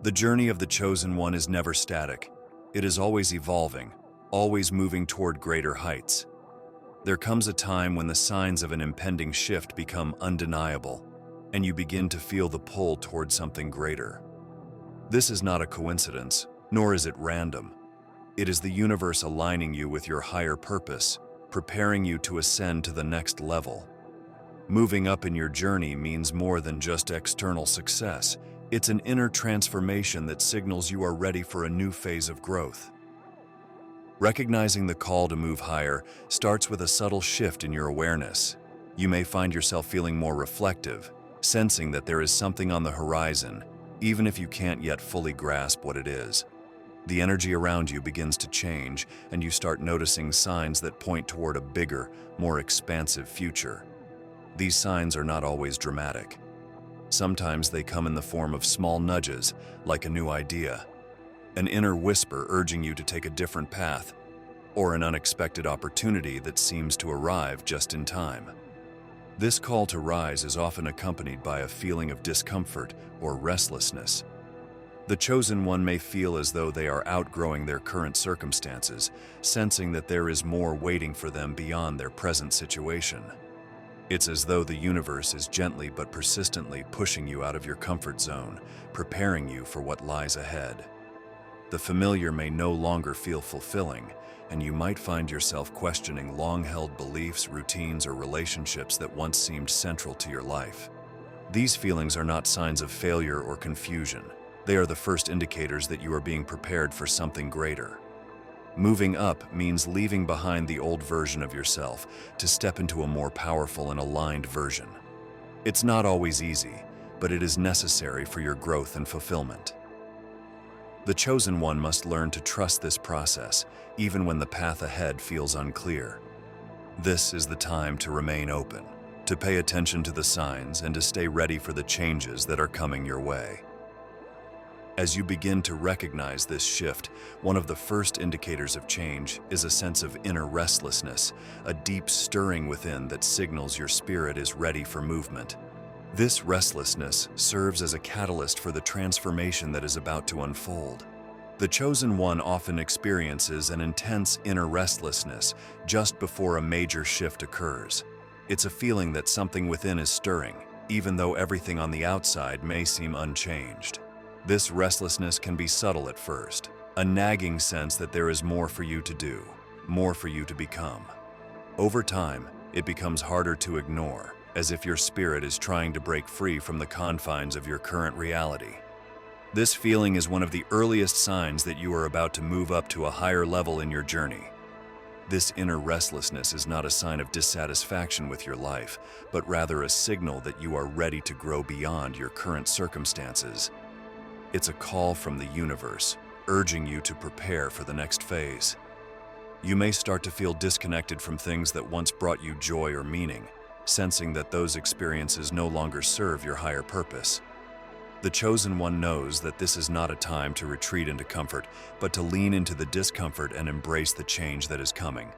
The journey of the chosen one is never static. It is always evolving, always moving toward greater heights. There comes a time when the signs of an impending shift become undeniable, and you begin to feel the pull toward something greater. This is not a coincidence, nor is it random. It is the universe aligning you with your higher purpose, preparing you to ascend to the next level. Moving up in your journey means more than just external success. It's an inner transformation that signals you are ready for a new phase of growth. Recognizing the call to move higher starts with a subtle shift in your awareness. You may find yourself feeling more reflective, sensing that there is something on the horizon, even if you can't yet fully grasp what it is. The energy around you begins to change, and you start noticing signs that point toward a bigger, more expansive future. These signs are not always dramatic. Sometimes they come in the form of small nudges, like a new idea, an inner whisper urging you to take a different path, or an unexpected opportunity that seems to arrive just in time. This call to rise is often accompanied by a feeling of discomfort or restlessness. The chosen one may feel as though they are outgrowing their current circumstances, sensing that there is more waiting for them beyond their present situation. It's as though the universe is gently but persistently pushing you out of your comfort zone, preparing you for what lies ahead. The familiar may no longer feel fulfilling, and you might find yourself questioning long-held beliefs, routines, or relationships that once seemed central to your life. These feelings are not signs of failure or confusion. They are the first indicators that you are being prepared for something greater. Moving up means leaving behind the old version of yourself to step into a more powerful and aligned version. It's not always easy, but it is necessary for your growth and fulfillment. The chosen one must learn to trust this process, even when the path ahead feels unclear. This is the time to remain open, to pay attention to the signs, and to stay ready for the changes that are coming your way. As you begin to recognize this shift, one of the first indicators of change is a sense of inner restlessness, a deep stirring within that signals your spirit is ready for movement. This restlessness serves as a catalyst for the transformation that is about to unfold. The chosen one often experiences an intense inner restlessness just before a major shift occurs. It's a feeling that something within is stirring, even though everything on the outside may seem unchanged. This restlessness can be subtle at first, a nagging sense that there is more for you to do, more for you to become. Over time, it becomes harder to ignore, as if your spirit is trying to break free from the confines of your current reality. This feeling is one of the earliest signs that you are about to move up to a higher level in your journey. This inner restlessness is not a sign of dissatisfaction with your life, but rather a signal that you are ready to grow beyond your current circumstances. It's a call from the universe, urging you to prepare for the next phase. You may start to feel disconnected from things that once brought you joy or meaning, sensing that those experiences no longer serve your higher purpose. The chosen one knows that this is not a time to retreat into comfort, but to lean into the discomfort and embrace the change that is coming.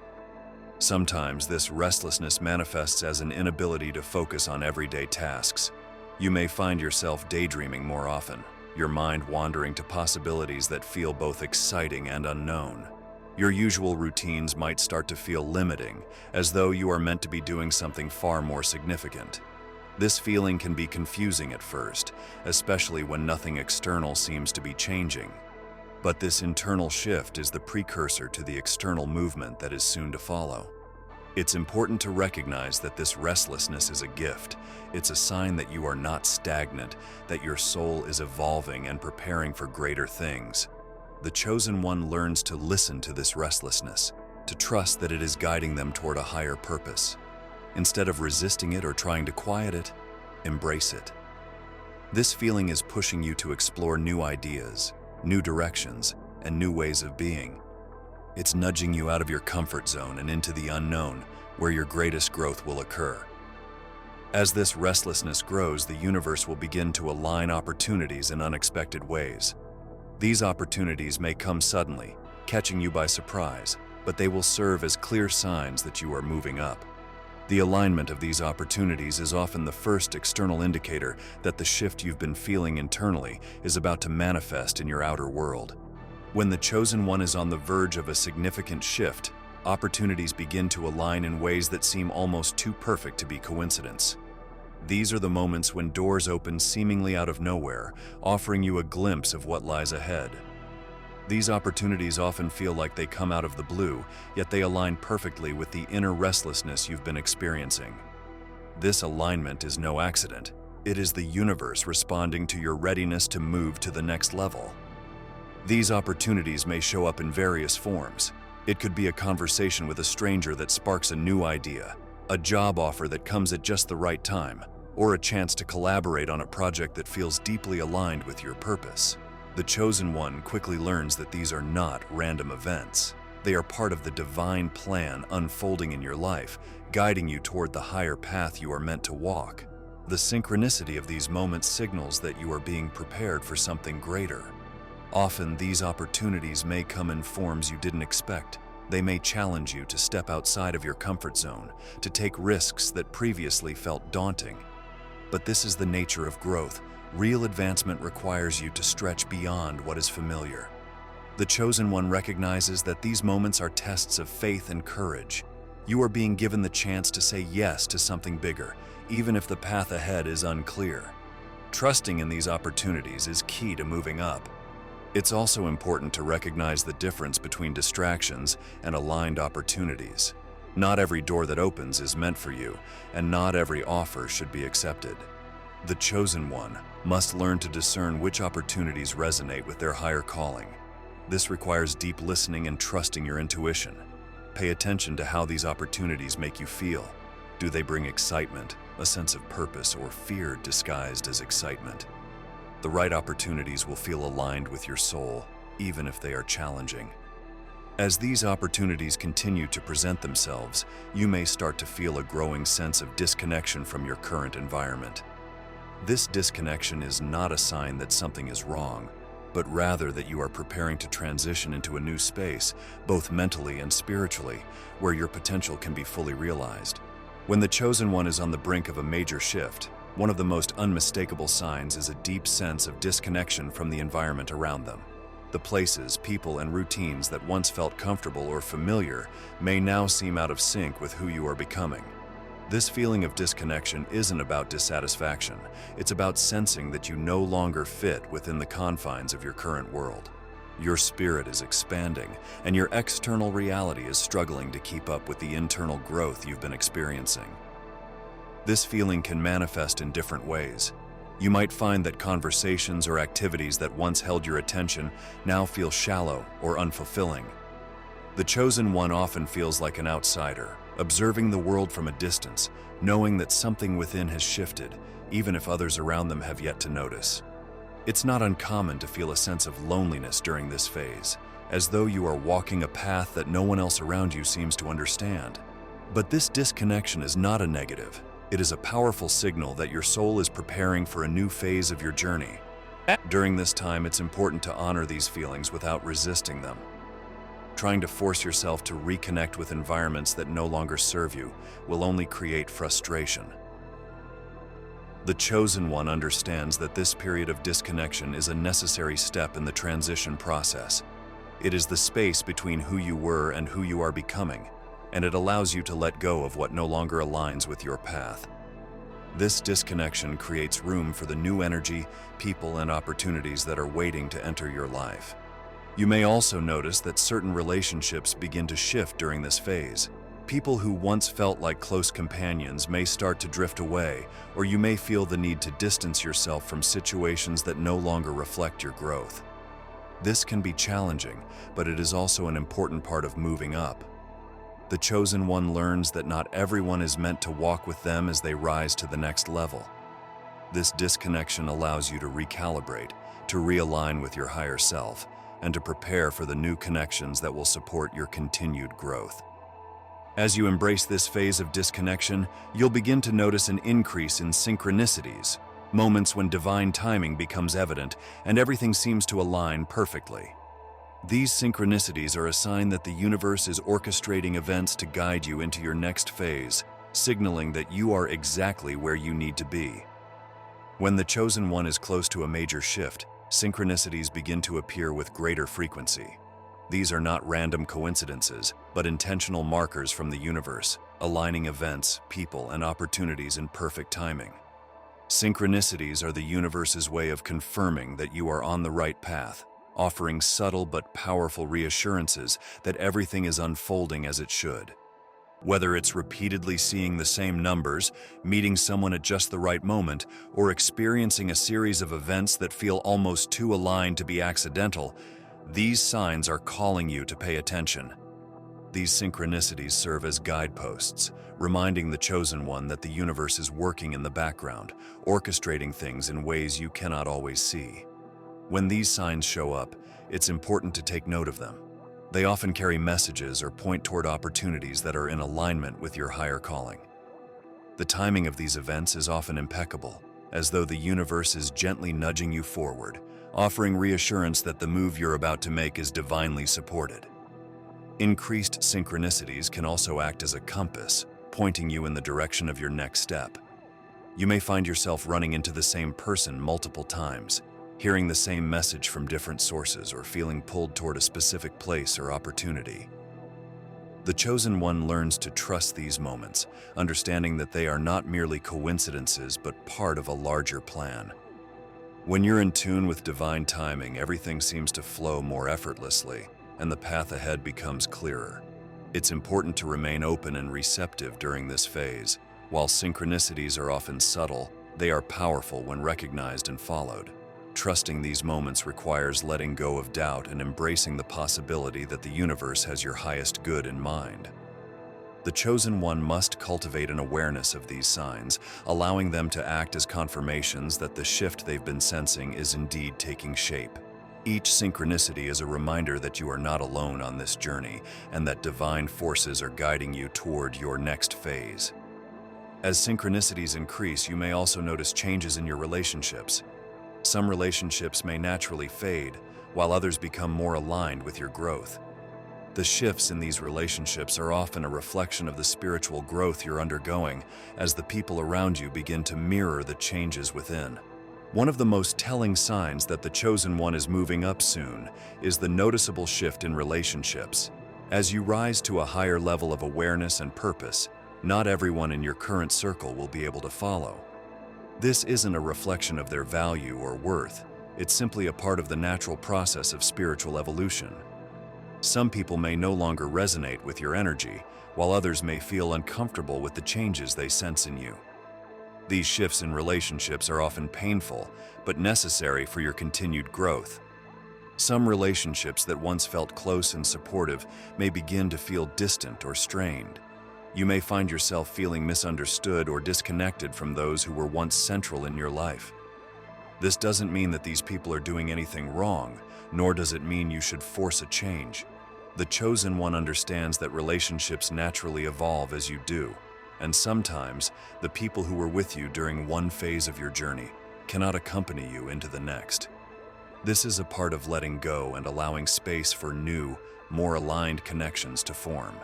Sometimes this restlessness manifests as an inability to focus on everyday tasks. You may find yourself daydreaming more often, your mind wandering to possibilities that feel both exciting and unknown. Your usual routines might start to feel limiting, as though you are meant to be doing something far more significant. This feeling can be confusing at first, especially when nothing external seems to be changing. But this internal shift is the precursor to the external movement that is soon to follow. It's important to recognize that this restlessness is a gift. It's a sign that you are not stagnant, that your soul is evolving and preparing for greater things. The chosen one learns to listen to this restlessness, to trust that it is guiding them toward a higher purpose. Instead of resisting it or trying to quiet it, embrace it. This feeling is pushing you to explore new ideas, new directions, and new ways of being. It's nudging you out of your comfort zone and into the unknown, where your greatest growth will occur. As this restlessness grows, the universe will begin to align opportunities in unexpected ways. These opportunities may come suddenly, catching you by surprise, but they will serve as clear signs that you are moving up. The alignment of these opportunities is often the first external indicator that the shift you've been feeling internally is about to manifest in your outer world. When the chosen one is on the verge of a significant shift, opportunities begin to align in ways that seem almost too perfect to be coincidence. These are the moments when doors open seemingly out of nowhere, offering you a glimpse of what lies ahead. These opportunities often feel like they come out of the blue, yet they align perfectly with the inner restlessness you've been experiencing. This alignment is no accident. It is the universe responding to your readiness to move to the next level. These opportunities may show up in various forms. It could be a conversation with a stranger that sparks a new idea, a job offer that comes at just the right time, or a chance to collaborate on a project that feels deeply aligned with your purpose. The chosen one quickly learns that these are not random events. They are part of the divine plan unfolding in your life, guiding you toward the higher path you are meant to walk. The synchronicity of these moments signals that you are being prepared for something greater. Often, these opportunities may come in forms you didn't expect. They may challenge you to step outside of your comfort zone, to take risks that previously felt daunting. But this is the nature of growth. Real advancement requires you to stretch beyond what is familiar. The chosen one recognizes that these moments are tests of faith and courage. You are being given the chance to say yes to something bigger, even if the path ahead is unclear. Trusting in these opportunities is key to moving up. It's also important to recognize the difference between distractions and aligned opportunities. Not every door that opens is meant for you, and not every offer should be accepted. The chosen one must learn to discern which opportunities resonate with their higher calling. This requires deep listening and trusting your intuition. Pay attention to how these opportunities make you feel. Do they bring excitement, a sense of purpose, or fear disguised as excitement? The right opportunities will feel aligned with your soul, even if they are challenging. As these opportunities continue to present themselves, you may start to feel a growing sense of disconnection from your current environment. This disconnection is not a sign that something is wrong, but rather that you are preparing to transition into a new space, both mentally and spiritually, where your potential can be fully realized. When the chosen one is on the brink of a major shift, one of the most unmistakable signs is a deep sense of disconnection from the environment around them. The places, people, and routines that once felt comfortable or familiar may now seem out of sync with who you are becoming. This feeling of disconnection isn't about dissatisfaction. It's about sensing that you no longer fit within the confines of your current world. Your spirit is expanding, and your external reality is struggling to keep up with the internal growth you've been experiencing. This feeling can manifest in different ways. You might find that conversations or activities that once held your attention now feel shallow or unfulfilling. The chosen one often feels like an outsider, observing the world from a distance, knowing that something within has shifted, even if others around them have yet to notice. It's not uncommon to feel a sense of loneliness during this phase, as though you are walking a path that no one else around you seems to understand. But this disconnection is not a negative. It is a powerful signal that your soul is preparing for a new phase of your journey. During this time, it's important to honor these feelings without resisting them. Trying to force yourself to reconnect with environments that no longer serve you will only create frustration. The chosen one understands that this period of disconnection is a necessary step in the transition process. It is the space between who you were and who you are becoming, and it allows you to let go of what no longer aligns with your path. This disconnection creates room for the new energy, people, and opportunities that are waiting to enter your life. You may also notice that certain relationships begin to shift during this phase. People who once felt like close companions may start to drift away, or you may feel the need to distance yourself from situations that no longer reflect your growth. This can be challenging, but it is also an important part of moving up. The chosen one learns that not everyone is meant to walk with them as they rise to the next level. This disconnection allows you to recalibrate, to realign with your higher self, and to prepare for the new connections that will support your continued growth. As you embrace this phase of disconnection, you'll begin to notice an increase in synchronicities, moments when divine timing becomes evident and everything seems to align perfectly. These synchronicities are a sign that the universe is orchestrating events to guide you into your next phase, signaling that you are exactly where you need to be. When the chosen one is close to a major shift, synchronicities begin to appear with greater frequency. These are not random coincidences, but intentional markers from the universe, aligning events, people, and opportunities in perfect timing. Synchronicities are the universe's way of confirming that you are on the right path, offering subtle but powerful reassurances that everything is unfolding as it should. Whether it's repeatedly seeing the same numbers, meeting someone at just the right moment, or experiencing a series of events that feel almost too aligned to be accidental, these signs are calling you to pay attention. These synchronicities serve as guideposts, reminding the chosen one that the universe is working in the background, orchestrating things in ways you cannot always see. When these signs show up, it's important to take note of them. They often carry messages or point toward opportunities that are in alignment with your higher calling. The timing of these events is often impeccable, as though the universe is gently nudging you forward, offering reassurance that the move you're about to make is divinely supported. Increased synchronicities can also act as a compass, pointing you in the direction of your next step. You may find yourself running into the same person multiple times, hearing the same message from different sources, or feeling pulled toward a specific place or opportunity. The chosen one learns to trust these moments, understanding that they are not merely coincidences but part of a larger plan. When you're in tune with divine timing, everything seems to flow more effortlessly, and the path ahead becomes clearer. It's important to remain open and receptive during this phase. While synchronicities are often subtle, they are powerful when recognized and followed. Trusting these moments requires letting go of doubt and embracing the possibility that the universe has your highest good in mind. The chosen one must cultivate an awareness of these signs, allowing them to act as confirmations that the shift they've been sensing is indeed taking shape. Each synchronicity is a reminder that you are not alone on this journey and that divine forces are guiding you toward your next phase. As synchronicities increase, you may also notice changes in your relationships. Some relationships may naturally fade, while others become more aligned with your growth. The shifts in these relationships are often a reflection of the spiritual growth you're undergoing, as the people around you begin to mirror the changes within. One of the most telling signs that the chosen one is moving up soon is the noticeable shift in relationships. As you rise to a higher level of awareness and purpose, not everyone in your current circle will be able to follow. This isn't a reflection of their value or worth, it's simply a part of the natural process of spiritual evolution. Some people may no longer resonate with your energy, while others may feel uncomfortable with the changes they sense in you. These shifts in relationships are often painful, but necessary for your continued growth. Some relationships that once felt close and supportive may begin to feel distant or strained. You may find yourself feeling misunderstood or disconnected from those who were once central in your life. This doesn't mean that these people are doing anything wrong, nor does it mean you should force a change. The chosen one understands that relationships naturally evolve as you do, and sometimes the people who were with you during one phase of your journey cannot accompany you into the next. This is a part of letting go and allowing space for new, more aligned connections to form.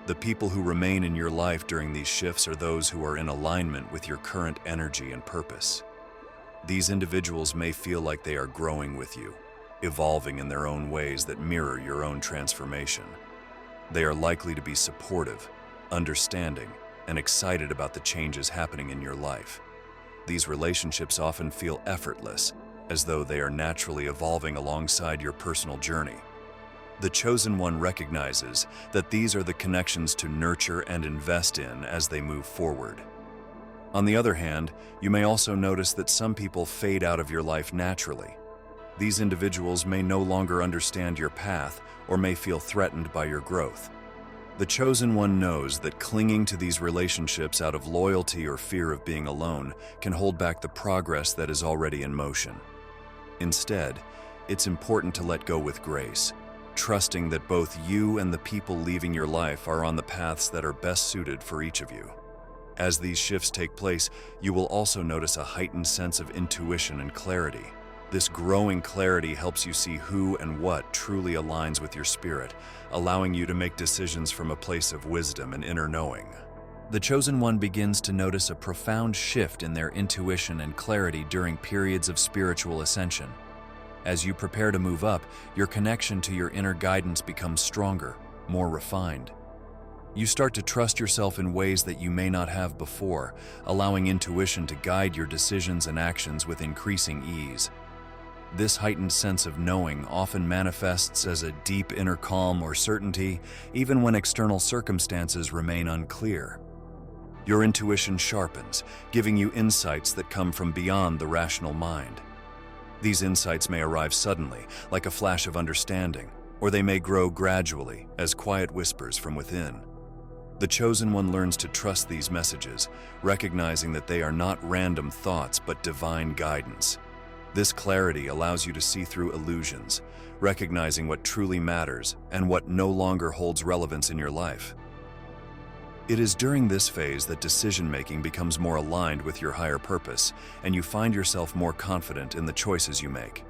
The people who remain in your life during these shifts are those who are in alignment with your current energy and purpose. These individuals may feel like they are growing with you, evolving in their own ways that mirror your own transformation. They are likely to be supportive, understanding, and excited about the changes happening in your life. These relationships often feel effortless, as though they are naturally evolving alongside your personal journey. The chosen one recognizes that these are the connections to nurture and invest in as they move forward. On the other hand, you may also notice that some people fade out of your life naturally. These individuals may no longer understand your path or may feel threatened by your growth. The chosen one knows that clinging to these relationships out of loyalty or fear of being alone can hold back the progress that is already in motion. Instead, it's important to let go with grace, trusting that both you and the people leaving your life are on the paths that are best suited for each of you. As these shifts take place, you will also notice a heightened sense of intuition and clarity. This growing clarity helps you see who and what truly aligns with your spirit, allowing you to make decisions from a place of wisdom and inner knowing. The chosen one begins to notice a profound shift in their intuition and clarity during periods of spiritual ascension. As you prepare to move up, your connection to your inner guidance becomes stronger, more refined. You start to trust yourself in ways that you may not have before, allowing intuition to guide your decisions and actions with increasing ease. This heightened sense of knowing often manifests as a deep inner calm or certainty, even when external circumstances remain unclear. Your intuition sharpens, giving you insights that come from beyond the rational mind. These insights may arrive suddenly, like a flash of understanding, or they may grow gradually, as quiet whispers from within. The chosen one learns to trust these messages, recognizing that they are not random thoughts but divine guidance. This clarity allows you to see through illusions, recognizing what truly matters and what no longer holds relevance in your life. It is during this phase that decision-making becomes more aligned with your higher purpose, and you find yourself more confident in the choices you make.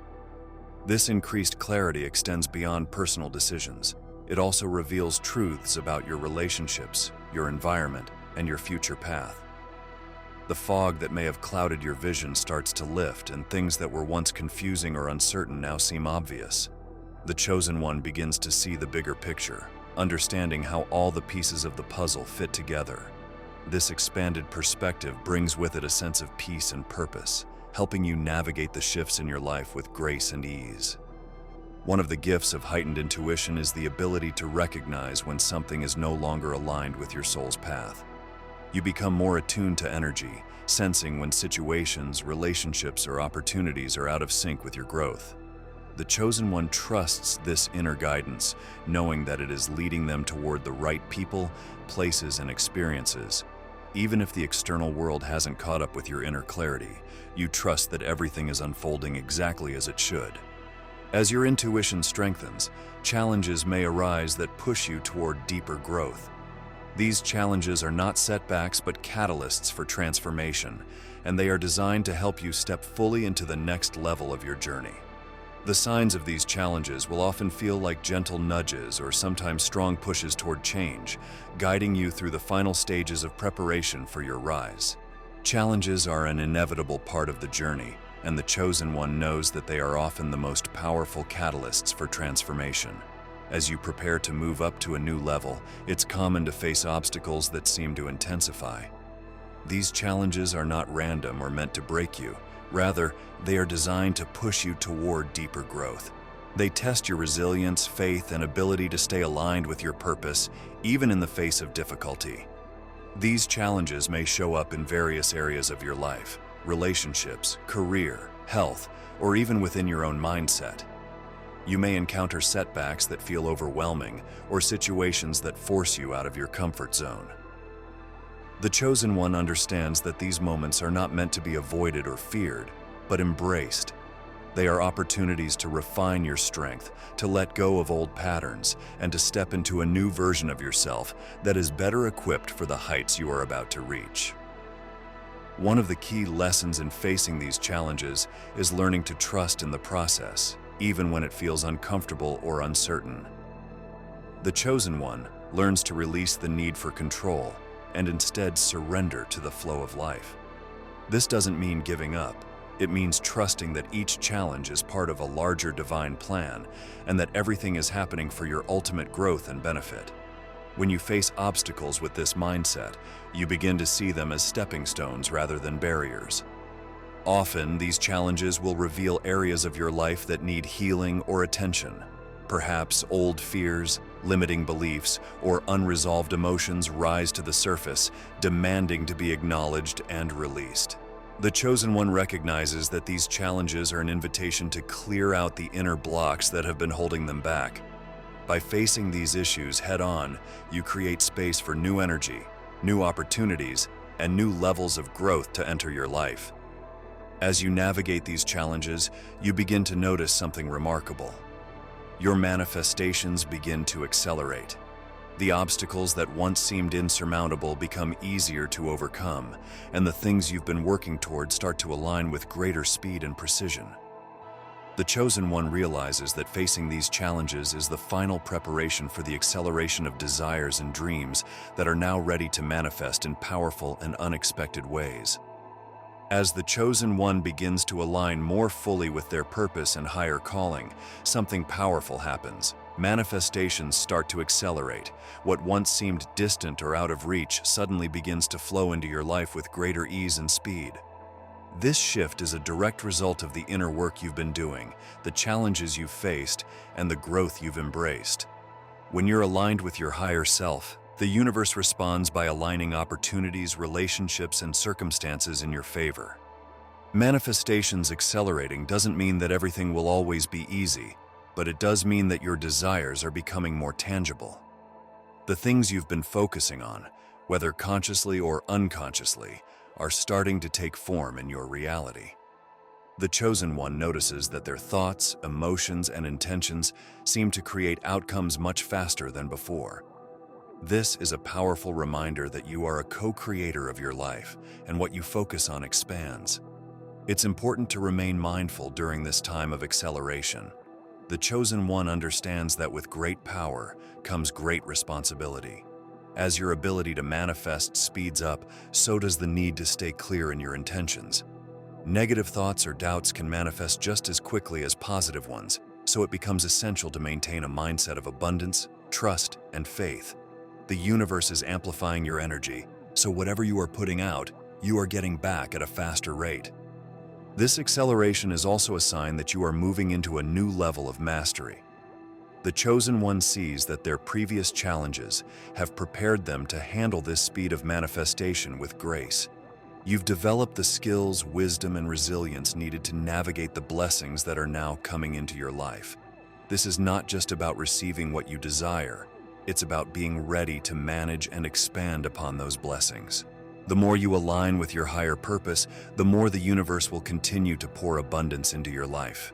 This increased clarity extends beyond personal decisions. It also reveals truths about your relationships, your environment, and your future path. The fog that may have clouded your vision starts to lift, and things that were once confusing or uncertain now seem obvious. The chosen one begins to see the bigger picture, understanding how all the pieces of the puzzle fit together. This expanded perspective brings with it a sense of peace and purpose, helping you navigate the shifts in your life with grace and ease. One of the gifts of heightened intuition is the ability to recognize when something is no longer aligned with your soul's path. You become more attuned to energy, sensing when situations, relationships, or opportunities are out of sync with your growth. The chosen one trusts this inner guidance, knowing that it is leading them toward the right people, places, and experiences. Even if the external world hasn't caught up with your inner clarity, you trust that everything is unfolding exactly as it should. As your intuition strengthens, challenges may arise that push you toward deeper growth. These challenges are not setbacks but catalysts for transformation, and they are designed to help you step fully into the next level of your journey. The signs of these challenges will often feel like gentle nudges or sometimes strong pushes toward change, guiding you through the final stages of preparation for your rise. Challenges are an inevitable part of the journey, and the chosen one knows that they are often the most powerful catalysts for transformation. As you prepare to move up to a new level, it's common to face obstacles that seem to intensify. These challenges are not random or meant to break you. Rather, they are designed to push you toward deeper growth. They test your resilience, faith, and ability to stay aligned with your purpose, even in the face of difficulty. These challenges may show up in various areas of your life: relationships, career, health, or even within your own mindset. You may encounter setbacks that feel overwhelming or situations that force you out of your comfort zone. The chosen one understands that these moments are not meant to be avoided or feared, but embraced. They are opportunities to refine your strength, to let go of old patterns, and to step into a new version of yourself that is better equipped for the heights you are about to reach. One of the key lessons in facing these challenges is learning to trust in the process, even when it feels uncomfortable or uncertain. The chosen one learns to release the need for control and instead surrender to the flow of life. This doesn't mean giving up. It means trusting that each challenge is part of a larger divine plan and that everything is happening for your ultimate growth and benefit. When you face obstacles with this mindset, you begin to see them as stepping stones rather than barriers. Often, these challenges will reveal areas of your life that need healing or attention. Perhaps old fears, limiting beliefs, or unresolved emotions rise to the surface, demanding to be acknowledged and released. The chosen one recognizes that these challenges are an invitation to clear out the inner blocks that have been holding them back. By facing these issues head-on, you create space for new energy, new opportunities, and new levels of growth to enter your life. As you navigate these challenges, you begin to notice something remarkable. Your manifestations begin to accelerate. The obstacles that once seemed insurmountable become easier to overcome, and the things you've been working toward start to align with greater speed and precision. The chosen one realizes that facing these challenges is the final preparation for the acceleration of desires and dreams that are now ready to manifest in powerful and unexpected ways. As the chosen one begins to align more fully with their purpose and higher calling, something powerful happens. Manifestations start to accelerate. What once seemed distant or out of reach suddenly begins to flow into your life with greater ease and speed. This shift is a direct result of the inner work you've been doing, the challenges you've faced, and the growth you've embraced. When you're aligned with your higher self, the universe responds by aligning opportunities, relationships, and circumstances in your favor. Manifestations accelerating doesn't mean that everything will always be easy, but it does mean that your desires are becoming more tangible. The things you've been focusing on, whether consciously or unconsciously, are starting to take form in your reality. The chosen one notices that their thoughts, emotions, and intentions seem to create outcomes much faster than before. This is a powerful reminder that you are a co-creator of your life, and what you focus on expands. It's important to remain mindful during this time of acceleration. The chosen one understands that with great power comes great responsibility. As your ability to manifest speeds up, so does the need to stay clear in your intentions. Negative thoughts or doubts can manifest just as quickly as positive ones, so it becomes essential to maintain a mindset of abundance, trust, and faith. The universe is amplifying your energy, so whatever you are putting out, you are getting back at a faster rate. This acceleration is also a sign that you are moving into a new level of mastery. The chosen one sees that their previous challenges have prepared them to handle this speed of manifestation with grace. You've developed the skills, wisdom, and resilience needed to navigate the blessings that are now coming into your life. This is not just about receiving what you desire. It's about being ready to manage and expand upon those blessings. The more you align with your higher purpose, the more the universe will continue to pour abundance into your life.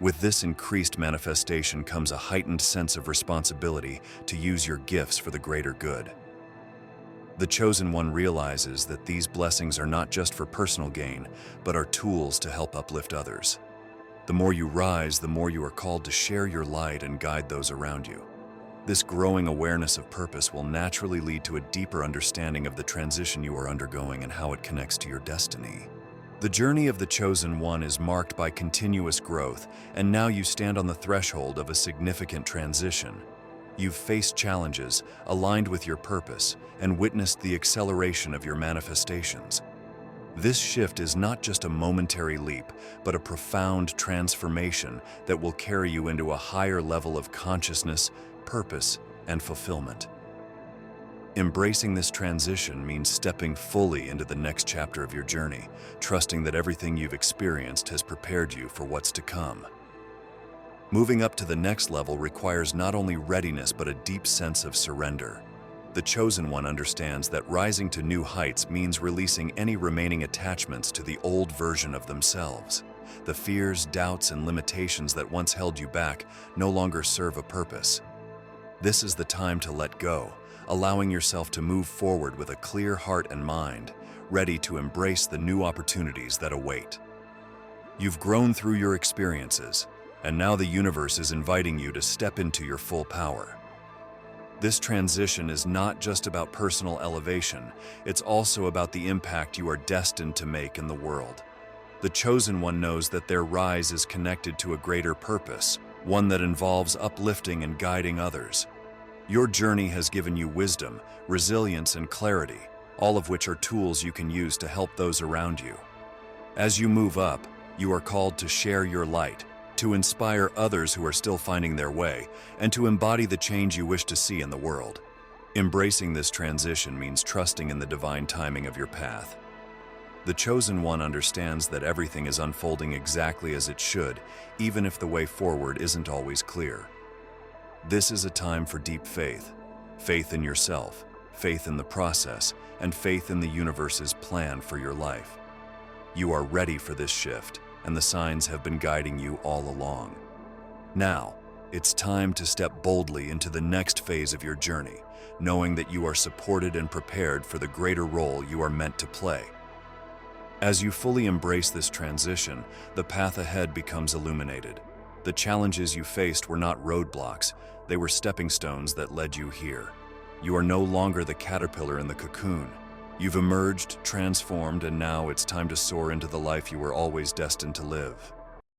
With this increased manifestation comes a heightened sense of responsibility to use your gifts for the greater good. The chosen one realizes that these blessings are not just for personal gain, but are tools to help uplift others. The more you rise, the more you are called to share your light and guide those around you. This growing awareness of purpose will naturally lead to a deeper understanding of the transition you are undergoing and how it connects to your destiny. The journey of the chosen one is marked by continuous growth, and now you stand on the threshold of a significant transition. You've faced challenges, aligned with your purpose, and witnessed the acceleration of your manifestations. This shift is not just a momentary leap, but a profound transformation that will carry you into a higher level of consciousness, purpose, and fulfillment. Embracing this transition means stepping fully into the next chapter of your journey, trusting that everything you've experienced has prepared you for what's to come. Moving up to the next level requires not only readiness but a deep sense of surrender. The chosen one understands that rising to new heights means releasing any remaining attachments to the old version of themselves. The fears, doubts, and limitations that once held you back no longer serve a purpose. This is the time to let go, allowing yourself to move forward with a clear heart and mind, ready to embrace the new opportunities that await. You've grown through your experiences, and now the universe is inviting you to step into your full power. This transition is not just about personal elevation, it's also about the impact you are destined to make in the world. The chosen one knows that their rise is connected to a greater purpose, one that involves uplifting and guiding others. Your journey has given you wisdom, resilience, and clarity, all of which are tools you can use to help those around you. As you move up, you are called to share your light, to inspire others who are still finding their way, and to embody the change you wish to see in the world. Embracing this transition means trusting in the divine timing of your path. The chosen one understands that everything is unfolding exactly as it should, even if the way forward isn't always clear. This is a time for deep faith. Faith in yourself, faith in the process, and faith in the universe's plan for your life. You are ready for this shift, and the signs have been guiding you all along. Now, it's time to step boldly into the next phase of your journey, knowing that you are supported and prepared for the greater role you are meant to play. As you fully embrace this transition, the path ahead becomes illuminated. The challenges you faced were not roadblocks, they were stepping stones that led you here. You are no longer the caterpillar in the cocoon. You've emerged, transformed, and now it's time to soar into the life you were always destined to live.